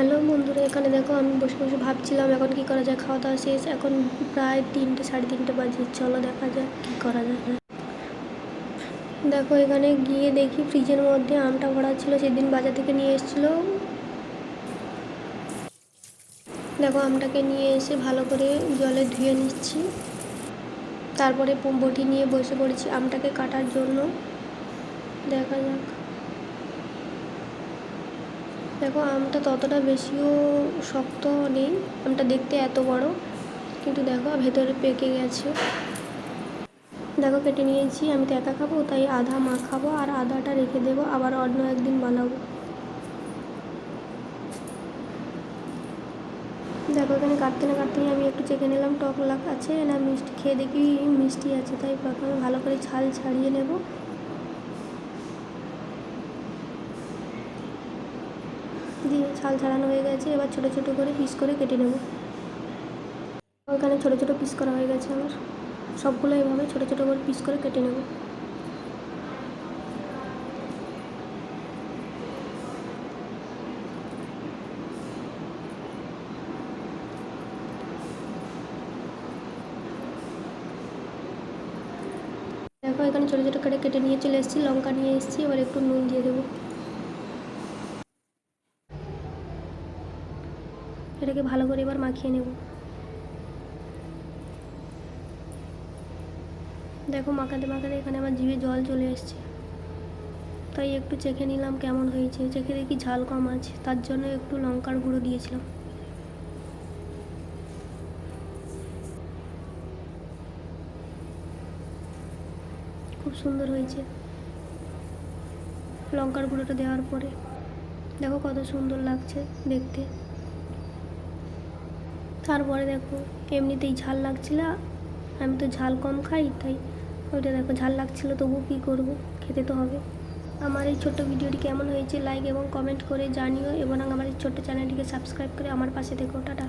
Hello বন্ধুরা, এখানে দেখো আমি বসে বসে ভাবছিলাম এখন কি করা যায়। খাওয়া দাওয়া শেষ, এখন প্রায় 3টে 3:30 বাজে। চলো দেখা যাক কি করা যায়। দেখো এখানে গিয়ে দেখি ফ্রিজের মধ্যে আমটা ভরা ছিল, সেদিন বাজার থেকে নিয়ে এসেছিলো। দেখো আমটাকে নিয়ে এসে ভালো করে জলে ধুয়ে নিচ্ছি, তারপরে বটি নিয়ে বসে পড়েছি আমটাকে কাটার জন্য। দেখা যাক। দেখো আমটা ততটা বেশিও শক্ত নেই, আমটা দেখতে এত বড়, কিন্তু দেখো ভেতরে পেকে গেছে। দেখো কেটে নিয়েছি, আমি তো একা খাবো তাই আধা মাখাবো আর আধাটা রেখে দেবো, আবার অন্য একদিন বানাবো। দেখো এখানে কাটতে না কাটতেই আমি একটু চেখে নিলাম টক আছে না মিষ্টি, খেয়ে দেখি মিষ্টি আছে, তাই প্রথমে ভালো করে ছাল ছাড়িয়ে নেব। দিয়ে ছাল ছাড়ানো হয়ে গেছে, এবার ছোটো ছোটো করে পিস করে কেটে নেব। ওইখানে ছোটো ছোটো পিস করা হয়ে গেছে আমার, সবগুলো এভাবে ছোটো ছোটো করে পিস করে কেটে নেব। দেখো এখানে ছোটো ছোটো করে কেটে নিয়ে চলে এসেছি, লঙ্কা নিয়ে এসেছি, এবার একটু নুন দিয়ে দেবো। এটাকে ভালো করে এবার মাখিয়ে নেব। দেখো মাখাতে মাখাতে এখানে আমার জিভে জল চলে এসছে, তাই একটু চেখে নিলাম কেমন হয়েছে। চেখে দেখি ঝাল কম আছে, তার জন্য একটু লঙ্কার গুঁড়ো দিয়েছিলাম। খুব সুন্দর হয়েছে লঙ্কার গুঁড়োটা দেওয়ার পরে। দেখো কত সুন্দর লাগছে দেখতে। তারপরে দেখো এমনিতেই ঝাল লাগছিল, আমি তো ঝাল কম খাই, তাই ওইটা দেখো ঝাল লাগছিল, তবুও কী করবো, খেতে তো হবে। আমার এই ছোট্ট ভিডিওটি কেমন হয়েছে লাইক এবং কমেন্ট করে জানিও, এবং আমার এই ছোট্ট চ্যানেলটিকে সাবস্ক্রাইব করে আমার পাশে থেকো। টাটা।